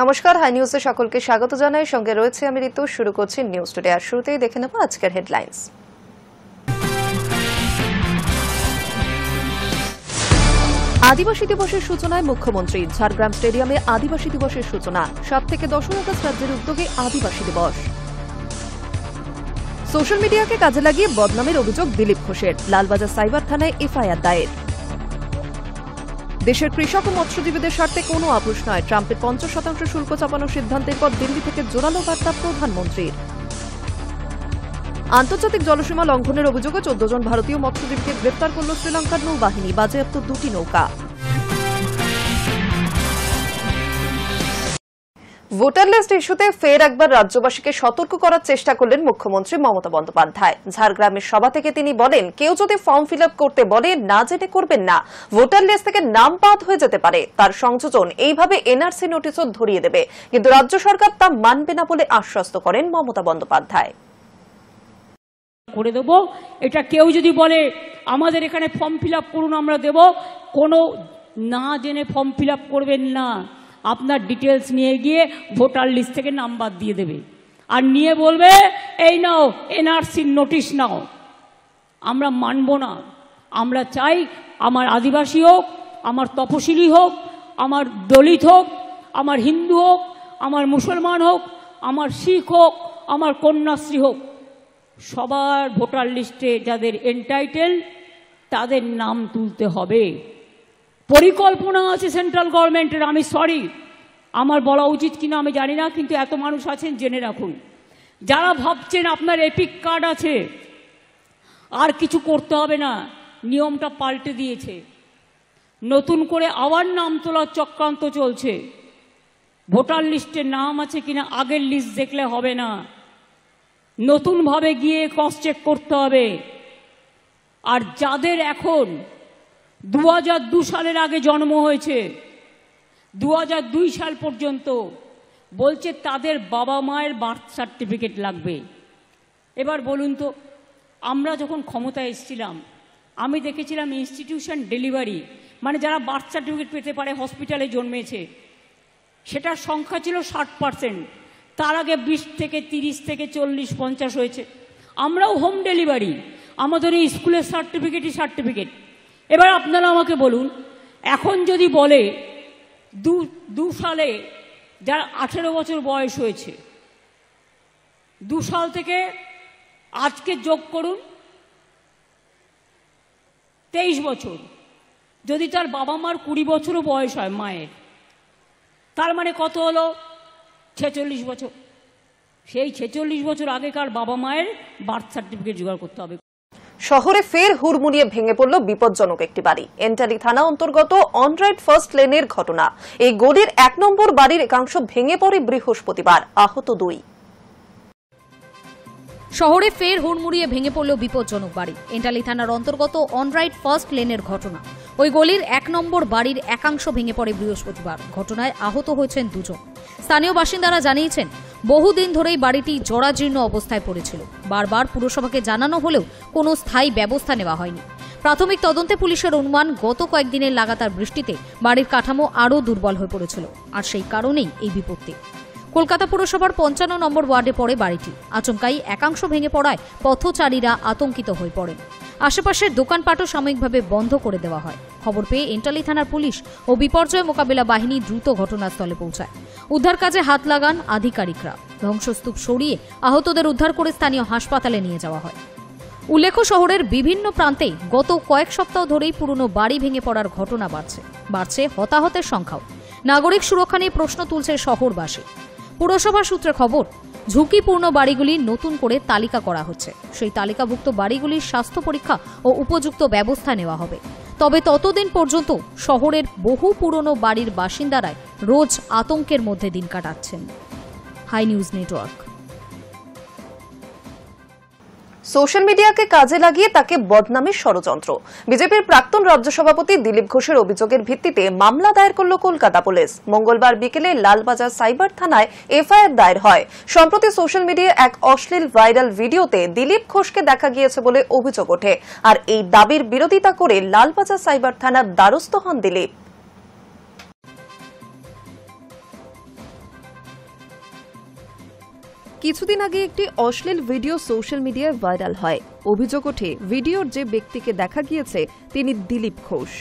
নমস্কার, হাই নিউজে সকলকে স্বাগত জানাই। সঙ্গে রয়েছে আমি ঋতু। শুরু করছি নিউজ টুডে। আর শুরুতেই দেখে নেব আজকের হেডলাইন্স। আদিবাসী দিবসের সূচনায় মুখ্যমন্ত্রী। ঝাড়গ্রাম স্টেডিয়ামে আদিবাসী দিবসের সূচনা। 7 থেকে 10 আগস্ট রাজ্যের উদ্যোগে আদিবাসী দিবস। সোশ্যাল মিডিয়াকে কাজে লাগিয়ে বদনামের অভিযোগ দিলীপ ঘোষের। লালবাজার সাইবার থানায় এফআইআর দায়ের। দেশের কৃষক ও মৎস্যজীবীদের স্বার্থে কোনো আপোষ নয়। ট্রাম্পের 50% শুল্ক চাপানোর সিদ্ধান্তের পর দিল্লি থেকে জোরালো বার্তা প্রধানমন্ত্রীর। আন্তর্জাতিক জলসীমা লঙ্ঘনের অভিযোগে 14 জন ভারতীয় মৎস্যজীবীকে গ্রেপ্তার করল শ্রীলঙ্কার নৌবাহিনী। বাজেয়াপ্ত 2টি নৌকা। ভোটার লিস্ট ইস্যুতে ফের একবার রাজ্যবাসীকে সতর্ক করার চেষ্টা করলেন মুখ্যমন্ত্রী মমতা বন্দ্যোপাধ্যায়। ঝাড়গ্রামের সভা থেকে তিনি বলেন, কেউ যদি ফর্ম ফিল আপ করতে বলে না জেনে করবেন না। ভোটার লিস্ট থেকে নাম বাদ হয়ে যেতে পারে। তার সংযোজন এইভাবে এনআরসি নোটিশও ধরিয়ে দেবে। কিন্তু রাজ্য সরকার তা মানবে না বলে আশ্বস্ত করেন মমতা বন্দ্যোপাধ্যায়। করে দেব, এটা কেউ যদি বলে আমাদের এখানে ফর্ম ফিল আপ করুন আমরা দেব, কোনো না জেনে ফর্ম ফিল আপ করবেন না। আপনার ডিটেলস নিয়ে গিয়ে ভোটার লিস্ট থেকে নাম বাদ দিয়ে দেবে আর নিয়ে বলবে এই নাও এনআরসির নোটিশ নাও। আমরা মানব না। আমরা চাই আমার আদিবাসী হোক, আমার তপশিলি হোক, আমার দলিত হোক, আমার হিন্দু হোক, আমার মুসলমান হোক, আমার শিখ হোক, আমার কন্যাশ্রী হোক, সবার ভোটার লিস্টে যাদের এনটাইটেল তাদের নাম তুলতে হবে। পরিকল্পনা আছে সেন্ট্রাল গভর্নমেন্টের। আমি সরি, আমার বলা উচিত কিনা আমি জানি না, কিন্তু এত মানুষ আছেন জেনে রাখুন। যারা ভাবছেন আপনার এপিক কার্ড আছে আর কিছু করতে হবে না, নিয়মটা পাল্টে দিয়েছে। নতুন করে আবার নাম তোলার চক্রান্ত চলছে। ভোটার লিস্টে নাম আছে কিনা আগের লিস্ট দেখলে হবে না, নতুনভাবে গিয়ে ক্রস চেক করতে হবে। আর যাদের এখন 2002 সালের আগে জন্ম হয়েছে, 2002 সাল পর্যন্ত বলছে তাদের বাবা মায়ের বার্থ সার্টিফিকেট লাগবে। এবার বলুন তো, আমরা যখন ক্ষমতায় এসেছিলাম আমি দেখেছিলাম ইনস্টিটিউশন ডেলিভারি, মানে যারা বার্থ সার্টিফিকেট পেতে পারে হসপিটালে জন্মেছে, সেটার সংখ্যা ছিল 60%। তার আগে 20 থেকে 30 থেকে 40-50 হয়েছে। আমরাও হোম ডেলিভারি, আমাদের এই স্কুলের সার্টিফিকেটই সার্টিফিকেট। এবার আপনারা আমাকে বলুন, এখন যদি বলে 2 সালে যার 18 বছর বয়স হয়েছে, 2 সাল থেকে আজকে যোগ করুন 23 বছর, যদি তার বাবা মার 20 বছরও বয়স হয় মায়ের, তার মানে কত হলো? 46 বছর। সেই 46 বছর আগেকার বাবা মায়ের বার্থ সার্টিফিকেট জোগাড় করতে হবে। শহরে ফের হুড়মুড়িয়ে ভেঙে পড়ল বিপজ্জনক একটি বাড়ি। এন্টালি থানা অন্তর্গত অনরাইট ফার্স্ট লেনের ঘটনা। এই গলির 1 নম্বর বাড়ির একাংশ ভেঙে পড়ে বৃহস্পতিবার। আহত 2। শহরে ফের হুড়মুড়িয়ে ভেঙে পড়ল বিপজ্জনক বাড়ি। এন্টালি থানার অন্তর্গত অনরাইট ফার্স্ট লেনের ঘটনা। ওই গলির 1 নম্বর বাড়ির একাংশ ভেঙে পড়ে বৃহস্পতিবার। ঘটনায় আহত হয়েছেন 2 জন। স্থানীয় বাসিন্দারা জানিয়েছেন, বহুদিন ধরেই বাড়িটি জরাজীর্ণ অবস্থায় পড়েছিল। বারবার পুরসভাকে জানানো হলেও কোনো স্থায়ী ব্যবস্থা নেওয়া হয়নি। প্রাথমিক তদন্তে পুলিশের অনুমান, গত কয়েকদিনের লাগাতার বৃষ্টিতে বাড়ির কাঠামো আরও দুর্বল হয়ে পড়েছিল, আর সেই কারণেই এই বিপত্তি। কলকাতা পুরসভার 55 নম্বর ওয়ার্ডে পড়ে বাড়িটি। আচমকাই একাংশ ভেঙে পড়ায় পথচারীরা আতঙ্কিত হয়ে পড়েন। আশেপাশের দোকানপাটও সাময়িকভাবে বন্ধ করে দেওয়া হয়। খবর পেয়ে এন্টালি থানার পুলিশ ও বিপর্যয় মোকাবিলা বাহিনী দ্রুত ঘটনাস্থলে পৌঁছায়। উদ্ধার কাজে হাত লাগান আধিকারিকরা। ধ্বংসস্তূপ সরিয়ে আহতদের উদ্ধার করে স্থানীয় হাসপাতালে নিয়ে যাওয়া হয়। উল্লেখ্য, শহরের বিভিন্ন প্রান্তে গত কয়েক সপ্তাহ ধরেই পুরনো বাড়ি ভেঙে পড়ার ঘটনা বাড়ছে হতাহতের সংখ্যাও। নাগরিক সুরক্ষা নিয়ে প্রশ্ন তুলছে শহরবাসী। পুরসভা সূত্রে খবর, ঝুঁকিপূর্ণ বাড়িগুলির নতুন করে তালিকা করা হচ্ছে। সেই তালিকাভুক্ত বাড়িগুলির স্বাস্থ্য পরীক্ষা ও উপযুক্ত ব্যবস্থা নেওয়া হবে। তবে ততদিন পর্যন্ত শহরের বহু পুরনো বাড়ির বাসিন্দারা রোজ আতঙ্কের মধ্যে দিন কাটাচ্ছেন। High news network. সোশ্যাল মিডিয়াকে কাজে লাগিয়ে তাকে বদনামের ষড়যন্ত্র। বিজেপির প্রাক্তন রাজ্য সভাপতি দিলীপ ঘোষের অভিযোগের ভিত্তিতে মামলা দায়ের করল কলকাতা পুলিশ। মঙ্গলবার বিকেলে লালবাজার সাইবার থানায় এফআইআর দায়ের হয়। সম্প্রতি সোশ্যাল মিডিয়ায় এক অশ্লীল ভাইরাল ভিডিওতে দিলীপ ঘোষকে দেখা গিয়েছে বলে অভিযোগ ওঠে। আর এই দাবির বিরোধিতা করে লালবাজার সাইবার থানার দ্বারস্থ হন দিলীপ। কিছুদিন আগে একটি অশ্লীল ভিডিও সোশ্যাল মিডিয়ায় ভাইরাল হয়। অভিযোগ ওঠে ভিডিওর যে ব্যক্তিকে দেখা গিয়েছে তিনি দিলীপ ঘোষ।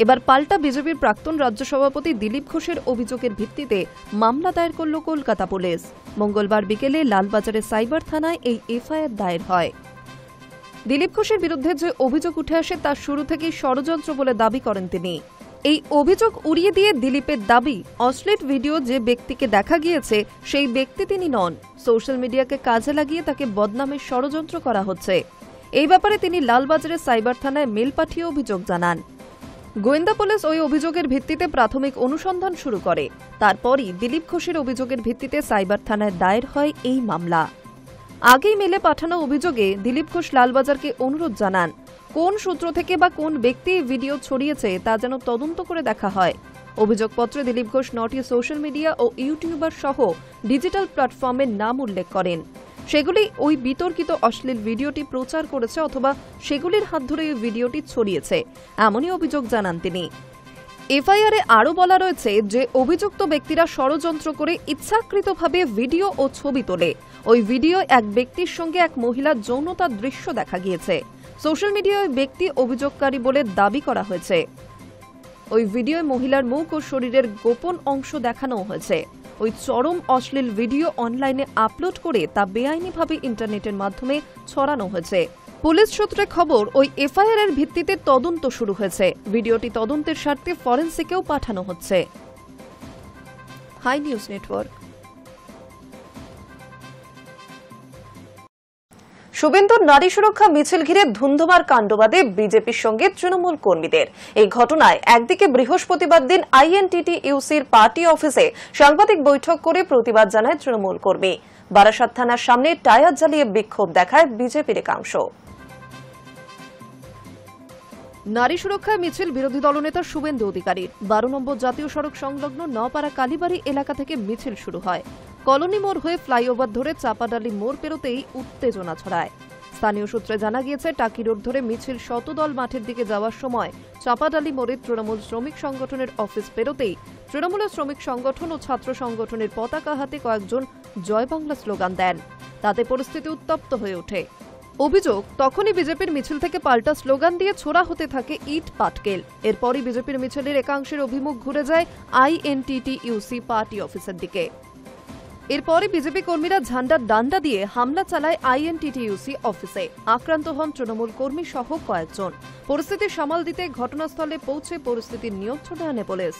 এবার পাল্টা বিজেপির প্রাক্তন রাজ্য সভাপতি দিলীপ ঘোষের অভিযোগের ভিত্তিতে মামলা দায়ের করল কলকাতা পুলিশ। মঙ্গলবার বিকেলে লালবাজারের সাইবার থানায় এই এফআইআর দায়ের হয়। দিলীপ ঘোষের বিরুদ্ধে যে অভিযোগ উঠে আসে তা শুরু থেকেই ষড়যন্ত্র বলে দাবি করেন তিনি। এই অভিযোগ উড়িয়ে দিয়ে দিলীপের দাবি, অশ্লীল ভিডিও যে ব্যক্তিকে দেখা গিয়েছে সেই ব্যক্তি তিনি নন। সোশ্যাল মিডিয়াকে কাজে লাগিয়ে তাকে বদনামের ষড়যন্ত্র করা হচ্ছে। এই ব্যাপারে তিনি লালবাজারের সাইবার থানায় মেল পাঠিয়ে অভিযোগ জানান। গোয়েন্দা পুলিশ ওই অভিযোগের ভিত্তিতে প্রাথমিক অনুসন্ধান শুরু করে। তারপরই দিলীপ ঘোষের অভিযোগের ভিত্তিতে সাইবার থানায় দায়ের হয় এই মামলা। আগেই মেলে পাঠানো অভিযোগে দিলীপ ঘোষ লালবাজারকে অনুরোধ জানান, কোন সূত্র থেকে বা কোন ব্যক্তি ভিডিও ছড়িয়েছে তা যেন তদন্ত করে দেখা হয়। অভিযোগপত্রে দিলীপ ঘোষ 9টি সোশ্যাল মিডিয়া ও ইউটিউবার সহ ডিজিটাল প্ল্যাটফর্মের নাম উল্লেখ করেন। সেগুলি ওই বিতর্কিত অশ্লীল ভিডিওটি প্রচার করেছে অথবা সেগুলির হাত ধরে ওই ভিডিওটি ছড়িয়েছে, এমনই অভিযোগ জানান তিনি। এফআইআরে আরও বলা রয়েছে যে অভিযুক্ত ব্যক্তিরা ষড়যন্ত্র করে ইচ্ছাকৃতভাবে ভিডিও ও ছবি তোলে। ওই ভিডিও এক ব্যক্তির সঙ্গে এক মহিলার যৌনতার দৃশ্য দেখা গিয়েছে। সোশ্যাল মিডিয়ায় ব্যক্তি অভিযোগকারী বলে দাবি করা হয়েছে। ওই ভিডিওয় মহিলার মুখ ও শরীরের গোপন অংশ দেখানো হয়েছে। ওই চরম অশ্লীল ভিডিও অনলাইনে আপলোড করে তা বেআইনিভাবে ইন্টারনেটের মাধ্যমে ছড়ানো হয়েছে। পুলিশ সূত্রে খবর, ওই এফআইআর এর ভিত্তিতে তদন্ত শুরু হয়েছে। ভিডিওটি তদন্তের স্বার্থে ফরেনসিকেও পাঠানো হচ্ছে। High news network. শুভেন্দুর নারী সুরক্ষা মিছিল ঘিরে ধুন্ধুমার কাণ্ডবাদে বিজেপির সঙ্গে তৃণমূল কর্মীদের। এই ঘটনায় একদিকে বৃহস্পতিবার দিন আইএনটিটিইউসির পার্টি অফিসে সাংবাদিক বৈঠক করে প্রতিবাদ জানায় তৃণমূল কর্মী। বারাসাত থানার সামনে টায়ার জ্বালিয়ে বিক্ষোভ দেখায় বিজেপির একাংশ। নারী সুরক্ষা মিছিল বিরোধী দলনেতা শুভেন্দু অধিকারীর 12 নম্বর জাতীয় সড়ক সংলগ্ন নপাড়া কালীবাড়ি এলাকা থেকে মিছিল শুরু হয়। কলোনি মোড় হয়ে ফ্লাইওভার ধরে চাপাডালি মোড় পেরোতেই উত্তেজনা ছড়ায়। স্থানীয় সূত্রে জানা গিয়েছে, টাকি রোড ধরে মিছিল শতদল মাঠের দিকে যাওয়ার সময় চাপাডালি মোড়ে তৃণমূল শ্রমিক সংগঠনের অফিস পেরোতেই তৃণমূলের শ্রমিক সংগঠন ও ছাত্র সংগঠনের পতাকা হাতে কয়েকজন জয় বাংলা স্লোগান দেন। তাতে পরিস্থিতি উত্তপ্ত হয়ে ওঠে। অভিযোগ, তখনই বিজেপির মিছিল থেকে পাল্টা স্লোগান দিয়ে ছোড়া হতে থাকে ইট পাটকেল। এরপরই বিজেপির মিছিলের একাংশের অভিমুখ ঘুরে যায় আইএনটিটিইউসি পার্টি অফিসের দিকে। এরপরে বিজেপি কর্মীরা ঝান্ডার ডান্ডা দিয়ে হামলা চালায় আইএনটিটিইউসি অফিসে। আক্রান্ত হন তৃণমূল কর্মী সহ কয়েকজন। পরিস্থিতি সামাল দিতে ঘটনাস্থলে পৌঁছে পরিস্থিতির নিয়ন্ত্রণে আনে পুলিশ।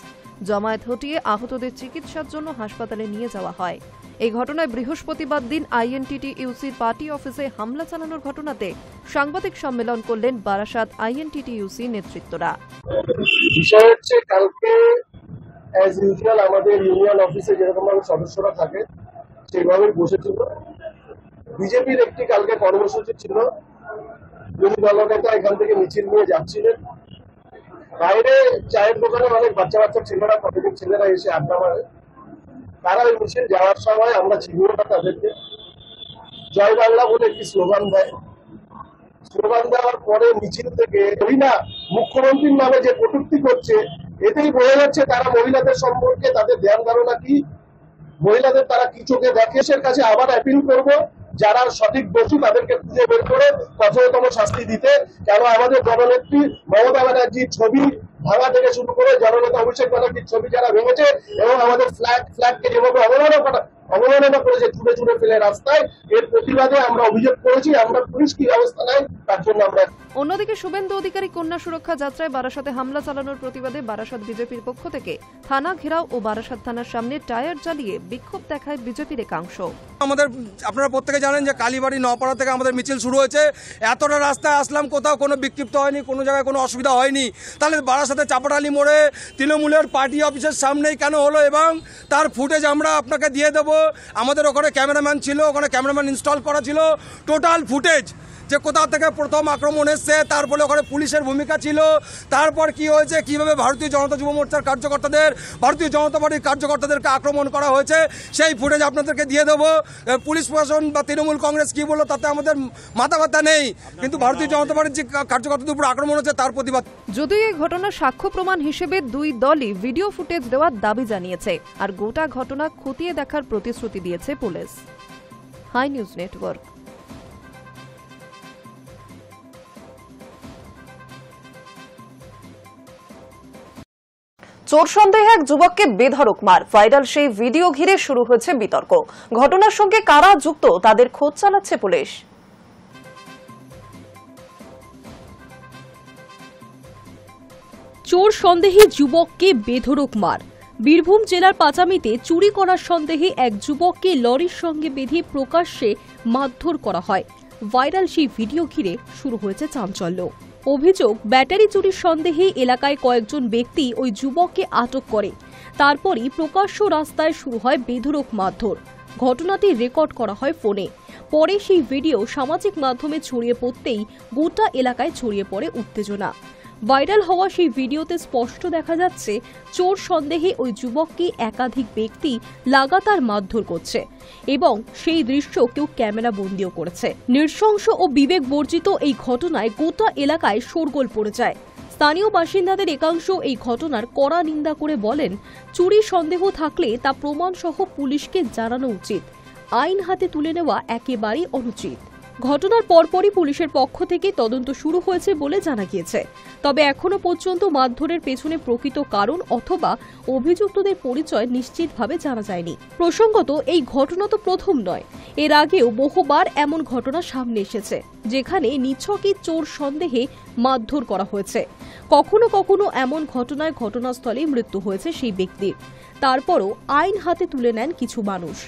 জমায়েত হটিয়ে আহতদের চিকিৎসার জন্য হাসপাতালে নিয়ে যাওয়া হয়। এই ঘটনায় বৃহস্পতিবার দিন আইএনটিটিইউসির পার্টি অফিসে হামলা চালানোর ঘটনাতে সাংবাদিক সম্মেলন করলেন বারাসাত আইএনটিটিইউসি নেতৃত্বরা। বিষয় হচ্ছে, কালকে অ্যাজ ইউজুয়াল আমাদের ইউনিয়ন অফিসে যেরকম সদস্যরা থাকে সেইভাবে বসেছিল। বিজেপির একটি কালকে কর্মসূচি ছিল। বিরোধী দলনেতা এখান থেকে মিছিল নিয়ে যাচ্ছিলেন। বাইরে চায়ের দোকানে অনেক বাচ্চা বাচ্চা ছেলেরা, কলেজের ছেলেরা এসে আড্ডা মারে। তারা ওই মিছিল যাওয়ার সময় আমরা চিনিও না তাদেরকে, জয় বাংলা বলে একটি স্লোগান দেয়। স্লোগান দেওয়ার পরে মিছিল থেকে মহিলা মুখ্যমন্ত্রীর নামে যে কটূক্তি করছে, এতেই বোঝা যাচ্ছে তারা মহিলাদের সম্পর্কে তাদের ধ্যান ধারণা কি, মহিলাদের তারা কি চোখে দেখে। দেশের কাছে আবার অ্যাপিল করব, যারা সঠিক দোষী তাদেরকে খুঁজে বের করে কঠোরতম শাস্তি দিতে। কেন আমাদের জননেত্রী মমতা ব্যানার্জির ছবি ভাঙা থেকে শুরু করে জননেতা অভিষেক ব্যানার্জির ছবি যারা ভেঙেছে এবং আমাদের ফ্ল্যাগকে যেভাবে অবমাননা করেছে ছুটে ছুটে ফেলে রাস্তায়, এর প্রতিবাদে আমরা অভিযোগ করেছি। আমরা পুলিশ কি ব্যবস্থা নেয় তার জন্য আমরা। অন্যদিকে শুভেন্দু অধিকারী কন্যা সুরক্ষা যাত্রায় বারাসাতে হামলা চালানোর প্রতিবাদে বারাসাত বিজেপির পক্ষ থেকে থানা ঘেরাও ও বারাসাত থানার সামনে টায়ার জ্বালিয়ে বিক্ষোভ দেখায় বিজেপির একাংশ। আমাদের আপনারা প্রত্যেকে জানেন যে কালীবাড়ি নপাড়া থেকে আমাদের মিছিল শুরু হয়েছে। এতটা রাস্তায় আসলাম, কোথাও কোনো বিক্ষিপ্ত হয়নি, কোনো জায়গায় কোনো অসুবিধা হয়নি। তাহলে বারাসাতে চাপাডালি মোড়ে তৃণমূলের পার্টি অফিসের সামনেই কেন হলো? এবং তার ফুটেজ আমরা আপনাকে দিয়ে দেবো। আমাদের ওখানে ক্যামেরাম্যান ছিল, ওখানে ক্যামেরাম্যান ইনস্টল করা ছিল। টোটাল ফুটেজ যে কোথা থেকে প্রথম আক্রমণ এসছে, তারপরে ওখানে পুলিশের ভূমিকা ছিল, তারপর কি হয়েছে, কিভাবে ভারতীয় জনতা যুব মোর্চার কার্যকর্তাদের, ভারতীয় জনতা পার্টির কার্যকর্তাদেরকে আক্রমণ করা হয়েছে, সেই ফুটেজ আপনাদেরকে দিয়ে দেবো। পুলিশ প্রশাসন বা তৃণমূল কংগ্রেস কি বললো তাতে আমাদের মাথা ব্যথা নেই, কিন্তু ভারতীয় জনতা পার্টির যে কার্যকর্তাদের উপর আক্রমণ হচ্ছে তার প্রতিবাদ। যদিও এই ঘটনার সাক্ষ্য প্রমাণ হিসেবে দুই দলই ভিডিও ফুটেজ দেওয়ার দাবি জানিয়েছে, আর গোটা ঘটনা খতিয়ে দেখার প্রতিশ্রুতি দিয়েছে পুলিশ। High news network. চোর সন্দেহে এক যুবককে বেধড়ক মার, ভাইরাল সেই ভিডিও ঘিরে শুরু হয়েছে বিতর্ক। ঘটনার সঙ্গে কারা যুক্ত তাদের খোঁজ চালাচ্ছে পুলিশ। চোর সন্দেহে যুবককে বেধড়ক মার। বীরভূম জেলার পাচামিতে চুরি করার সন্দেহে এক যুবককে লরির সঙ্গে বেঁধে প্রকাশ্যে মারধর করা হয়। ভাইরাল সেই ভিডিও ঘিরে শুরু হয়েছে চাঞ্চল্য। অভিযোগ, ব্যাটারি চুরির সন্দেহে এলাকায় কয়েকজন ব্যক্তি ওই যুবককে আটক করে। তারপরই প্রকাশ্য রাস্তায় শুরু হয় বেধড়ক মারধর। ঘটনাটি রেকর্ড করা হয় ফোনে। পরে সেই ভিডিও সামাজিক মাধ্যমে ছড়িয়ে পড়তেই গোটা এলাকায় ছড়িয়ে পড়ে উত্তেজনা। ভাইরাল হওয়া সেই ভিডিওতে স্পষ্ট দেখা যাচ্ছে চোর সন্দেহে ওই যুবককে একাধিক ব্যক্তি লাগাতার মারধর করছে এবং সেই দৃশ্য কেউ ক্যামেরা বন্দিও করেছে। নৃশংস ও বিবেক বর্জিত এই ঘটনায় গোটা এলাকায় শোরগোল পড়ে যায়। স্থানীয় বাসিন্দাদের একাংশ এই ঘটনার কড়া নিন্দা করে বলেন, চুরির সন্দেহ থাকলে তা প্রমাণসহ পুলিশকে জানানো উচিত, আইন হাতে তুলে নেওয়া একেবারেই অনুচিত। ঘটনার পরপরই পুলিশের পক্ষ থেকে তদন্ত শুরু হয়েছে বলে জানা গিয়েছে। তবে এখনো পর্যন্ত মারধরের পেছনে প্রকৃত কারণ অথবা অভিযুক্তদের পরিচয় নিশ্চিতভাবে জানা যায়নি। প্রসঙ্গত, এই ঘটনা তো প্রথম নয়, এর আগেও বহুবার এমন ঘটনা সামনে এসেছে যেখানে নিছকই চোর সন্দেহে মারধর করা হয়েছে। কখনো কখনো এমন ঘটনায় ঘটনাস্থলেই মৃত্যু হয়েছে সেই ব্যক্তির। তারপরও আইন হাতে তুলে নেন কিছু মানুষ।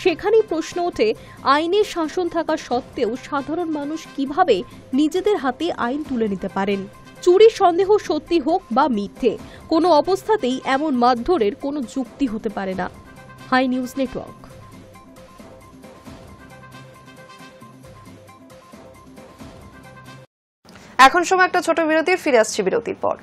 সেখানেই প্রশ্ন ওঠে, আইনের শাসন থাকা সত্ত্বেও সাধারণ মানুষ কিভাবে নিজেদের হাতে আইন তুলে নিতে পারেন? চুরির সন্দেহ সত্যি হোক বা মিথ্যে, কোনো অবস্থাতেই এমন মারধরের কোনো যুক্তি হতে পারে না। High news network. এখন সময় একটা ছোট বিরতির, ফিরে আসছি বিরতির পর।